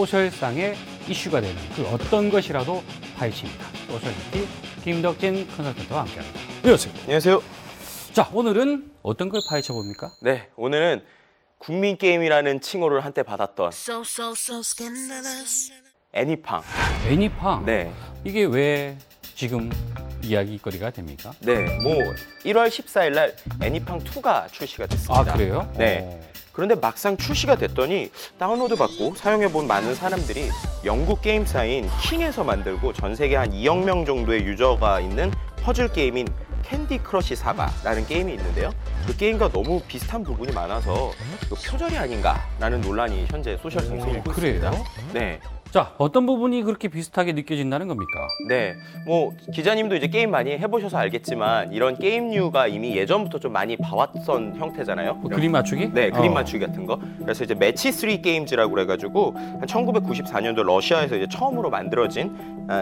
소셜상의 이슈가 되는 그 어떤 것이라도 파헤칩니다. 소셜리티 김덕진 컨설턴트와 함께합니다. 안녕하세요. 안녕하세요. 자, 오늘은 어떤 걸 파헤쳐 봅니까? 네, 오늘은 국민 게임이라는 칭호를 한때 받았던 애니팡. 애니팡. 네. 이게 왜 지금 이야기거리가 됩니까? 네, 뭐 1월 14일 날 애니팡 2가 출시가 됐습니다. 아, 그래요? 네. 그런데 막상 출시가 됐더니 다운로드 받고 사용해본 많은 사람들이 영국 게임사인 킹에서 만들고 전 세계 한 2억 명 정도의 유저가 있는 퍼즐 게임인 캔디 크러쉬 사가라는 게임이 있는데요. 그 게임과 너무 비슷한 부분이 많아서 그 표절이 아닌가라는 논란이 현재 소셜상에서 일고 있습니다. 네. 자, 어떤 부분이 그렇게 비슷하게 느껴진다는 겁니까? 네, 뭐 기자님도 이제 게임 많이 해보셔서 알겠지만 이런 게임류가 이미 예전부터 좀 많이 봐왔던 형태잖아요. 뭐 그림 맞추기? 네, 그림 맞추기 같은 거. 그래서 이제 매치 3 게임즈라고 그래가지고 한 1994년도 러시아에서 이제 처음으로 만들어진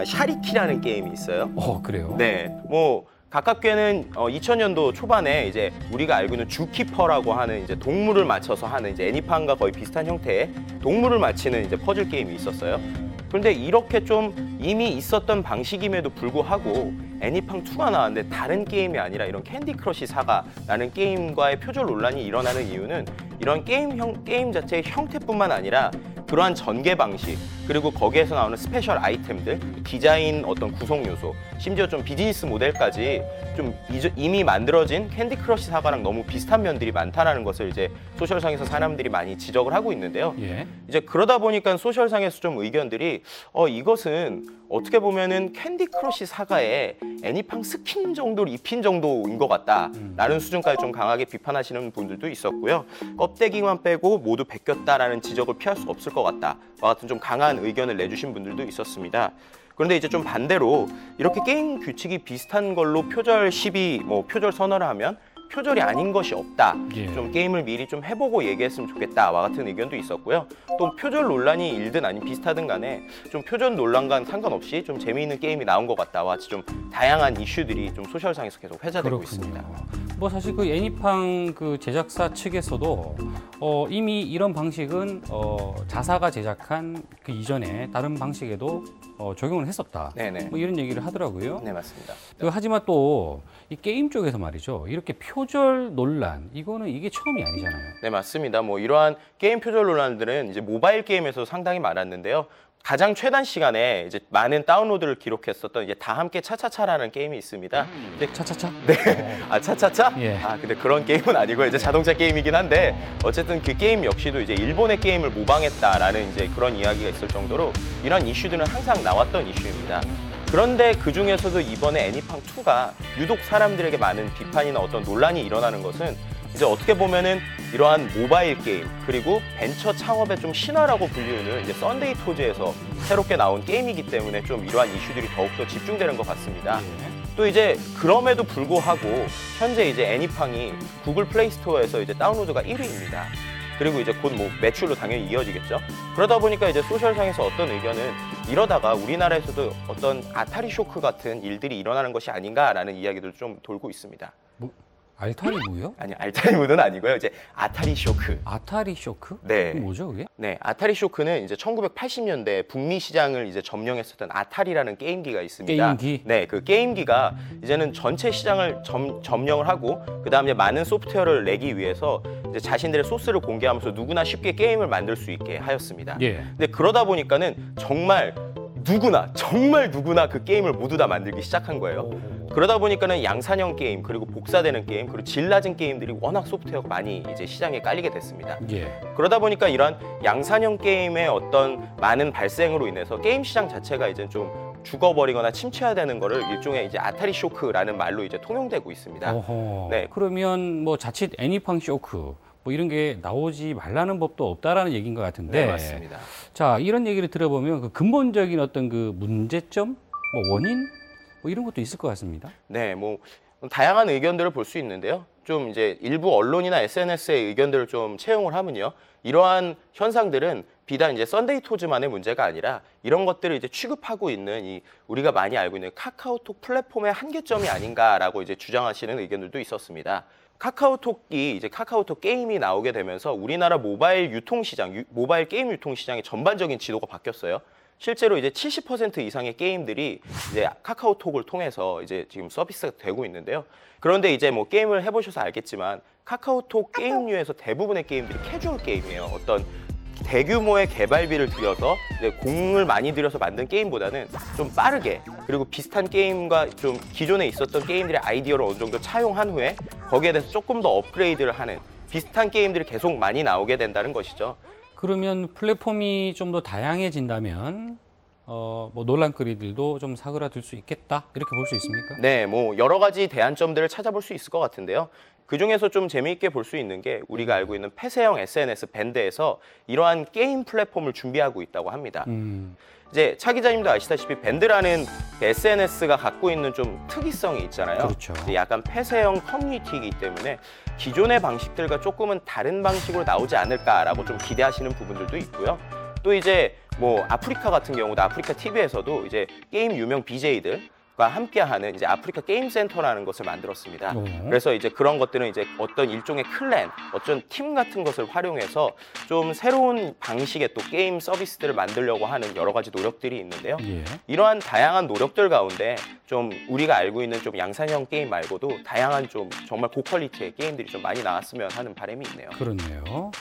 샤리키라는 게임이 있어요. 그래요? 네, 뭐. 가깝게는 2000년도 초반에 이제 우리가 알고 있는 주키퍼라고 하는 이제 동물을 맞춰서 하는 이제 애니팡과 거의 비슷한 형태의 동물을 맞히는 이제 퍼즐 게임이 있었어요. 그런데 이렇게 좀 이미 있었던 방식임에도 불구하고 애니팡 2가 나왔는데 다른 게임이 아니라 이런 캔디 크러쉬 사가라는 게임과의 표절 논란이 일어나는 이유는 이런 게임 자체의 형태뿐만 아니라 그러한 전개 방식 그리고 거기에서 나오는 스페셜 아이템들, 디자인 어떤 구성 요소, 심지어 좀 비즈니스 모델까지 좀 이미 만들어진 캔디 크러쉬 사가랑 너무 비슷한 면들이 많다라는 것을 이제 소셜상에서 사람들이 많이 지적을 하고 있는데요. 예. 이제 그러다 보니까 소셜상에서 좀 의견들이 이것은 어떻게 보면은 캔디 크러쉬 사가에 애니팡 스킨 정도를 입힌 정도인 것 같다라는 수준까지 좀 강하게 비판하시는 분들도 있었고요. 껍데기만 빼고 모두 베꼈다라는 지적을 피할 수 없을 것 같다와 같은 좀 강한 의견을 내주신 분들도 있었습니다. 그런데 이제 좀 반대로 이렇게 게임 규칙이 비슷한 걸로 표절 시비, 뭐 표절 선언을 하면 표절이 아닌 것이 없다. 예. 좀 게임을 미리 좀 해보고 얘기했으면 좋겠다와 같은 의견도 있었고요. 또 표절 논란이 일든 아닌 비슷하든 간에 좀 표절 논란과는 상관없이 좀 재미있는 게임이 나온 것 같다와 같이 좀 다양한 이슈들이 좀 소셜상에서 계속 회자되고 그렇군요. 있습니다. 뭐 사실 그 애니팡 그 제작사 측에서도 이미 이런 방식은 자사가 제작한 그 이전에 다른 방식에도 적용을 했었다. 네네. 뭐 이런 얘기를 하더라고요. 네, 맞습니다. 하지만 또 이 게임 쪽에서 말이죠. 이렇게 표절 논란 이거는 이게 처음이 아니잖아요. 네, 맞습니다. 뭐 이러한 게임 표절 논란들은 이제 모바일 게임에서 상당히 많았는데요. 가장 최단 시간에 이제 많은 다운로드를 기록했었던 이제 다 함께 차차차라는 게임이 있습니다. 차차차? 네. 아, 차차차? 예. 근데 그런 게임은 아니고요. 이제 자동차 게임이긴 한데 어쨌든 그 게임 역시도 이제 일본의 게임을 모방했다라는 이제 그런 이야기가 있을 정도로 이런 이슈들은 항상 나왔던 이슈입니다. 그런데 그 중에서도 이번에 애니팡 2가 유독 사람들에게 많은 비판이나 어떤 논란이 일어나는 것은 이제 어떻게 보면은 이러한 모바일 게임 그리고 벤처 창업의 좀 신화라고 불리우는 이제 썬데이 토즈에서 새롭게 나온 게임이기 때문에 좀 이러한 이슈들이 더욱더 집중되는 것 같습니다. 또 이제 그럼에도 불구하고 현재 이제 애니팡이 구글 플레이 스토어에서 이제 다운로드가 1위입니다. 그리고 이제 곧 뭐 매출로 당연히 이어지겠죠. 그러다 보니까 이제 소셜상에서 어떤 의견은 이러다가 우리나라에서도 어떤 아타리 쇼크 같은 일들이 일어나는 것이 아닌가라는 이야기도 좀 돌고 있습니다. 알타리무요? 아니, 알타리무는 아니고요. 이제 아타리 쇼크. 아타리 쇼크? 네. 그게 뭐죠, 그게? 네, 아타리 쇼크는 이제 1980년대 북미 시장을 이제 점령했었던 아타리라는 게임기가 있습니다. 게임기? 네, 그 게임기가 이제는 전체 시장을 점령을 하고 그다음에 많은 소프트웨어를 내기 위해서 이제 자신들의 소스를 공개하면서 누구나 쉽게 게임을 만들 수 있게 하였습니다. 예. 근데 그러다 보니까는 정말 누구나 그 게임을 모두 다 만들기 시작한 거예요. 그러다 보니까는 양산형 게임 그리고 복사되는 게임 그리고 질 낮은 게임들이 워낙 소프트웨어가 많이 이제 시장에 깔리게 됐습니다. 예. 그러다 보니까 이런 양산형 게임의 어떤 많은 발생으로 인해서 게임 시장 자체가 이제 좀 죽어버리거나 침체화되는 거를 일종의 이제 아타리 쇼크라는 말로 이제 통용되고 있습니다. 네. 그러면 뭐 자칫 애니팡 쇼크 뭐 이런 게 나오지 말라는 법도 없다라는 얘기인 것 같은데. 네, 맞습니다. 자, 이런 얘기를 들어보면 그 근본적인 어떤 그 문제점, 뭐 원인, 뭐 이런 것도 있을 것 같습니다. 네, 뭐 다양한 의견들을 볼 수 있는데요. 좀 이제 일부 언론이나 SNS의 의견들을 좀 채용을 하면요. 이러한 현상들은 비단 이제 썬데이 토즈만의 문제가 아니라 이런 것들을 이제 취급하고 있는 이 우리가 많이 알고 있는 카카오톡 플랫폼의 한계점이 아닌가라고 이제 주장하시는 의견들도 있었습니다. 카카오톡이 이제 카카오톡 게임이 나오게 되면서 우리나라 모바일 유통시장, 모바일 게임 유통시장의 전반적인 지도가 바뀌었어요. 실제로 이제 70% 이상의 게임들이 이제 카카오톡을 통해서 이제 지금 서비스가 되고 있는데요. 그런데 이제 뭐 게임을 해보셔서 알겠지만 카카오톡 게임류에서 대부분의 게임들이 캐주얼 게임이에요. 어떤 대규모의 개발비를 들여서 이제 공을 많이 들여서 만든 게임보다는 좀 빠르게 그리고 비슷한 게임과 좀 기존에 있었던 게임들의 아이디어를 어느 정도 차용한 후에 거기에 대해서 조금 더 업그레이드를 하는 비슷한 게임들이 계속 많이 나오게 된다는 것이죠. 그러면 플랫폼이 좀 더 다양해진다면 뭐 논란거리들도 좀 사그라들 수 있겠다 이렇게 볼 수 있습니까? 네, 뭐 여러 가지 대안점들을 찾아볼 수 있을 것 같은데요. 그 중에서 좀 재미있게 볼 수 있는 게 우리가 알고 있는 폐쇄형 SNS 밴드에서 이러한 게임 플랫폼을 준비하고 있다고 합니다. 이제 차 기자님도 아시다시피 밴드라는 SNS가 갖고 있는 좀 특이성이 있잖아요. 그렇죠. 약간 폐쇄형 커뮤니티이기 때문에 기존의 방식들과 조금은 다른 방식으로 나오지 않을까라고 좀 기대하시는 부분들도 있고요. 또 이제 뭐 아프리카 같은 경우도 아프리카 TV에서도 이제 게임 유명 BJ들과 함께하는 이제 아프리카 게임 센터라는 것을 만들었습니다. 그래서 이제 그런 것들은 이제 어떤 일종의 클랜, 어떤 팀 같은 것을 활용해서 좀 새로운 방식의 또 게임 서비스들을 만들려고 하는 여러 가지 노력들이 있는데요. 예. 이러한 다양한 노력들 가운데 좀 우리가 알고 있는 좀 양산형 게임 말고도 다양한 좀 정말 고퀄리티의 게임들이 좀 많이 나왔으면 하는 바람이 있네요. 그렇네요.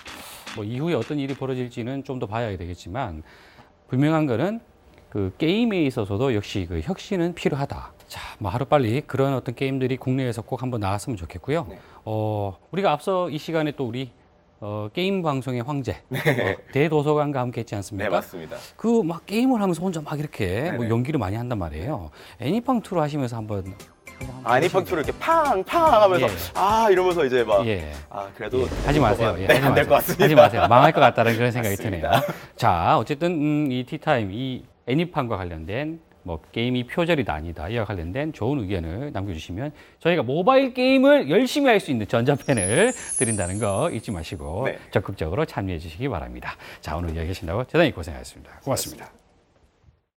뭐 이후에 어떤 일이 벌어질지는 좀 더 봐야 되겠지만 분명한 거는 그 게임에 있어서도 역시 그 혁신은 필요하다. 자, 뭐 하루빨리 그런 어떤 게임들이 국내에서 꼭 한번 나왔으면 좋겠고요. 네. 우리가 앞서 이 시간에 또 우리 게임 방송의 황제 대도서관과 함께 했지 않습니까? 네, 맞습니다. 그 막 게임을 하면서 혼자 막 이렇게 뭐 네네. 연기를 많이 한단 말이에요. 애니팡 투로 하시면서 한번 아니팡투를 이렇게 팡팡 하면서 예. 이러면서 이제 막 예. 그래도 하지 마세요. 예, 네, 안 될 것 같습니다. 하지 마세요. 망할 것 같다는 그런 생각이 맞습니다. 드네요. 자, 어쨌든 이 티타임, 이 애니팡과 관련된 뭐 게임이 표절이다 아니다 이와 관련된 좋은 의견을 남겨주시면 저희가 모바일 게임을 열심히 할 수 있는 전자펜을 드린다는 거 잊지 마시고 네. 적극적으로 참여해 주시기 바랍니다. 자, 오늘 이야기 하신다고 대단히 고생하셨습니다. 고맙습니다.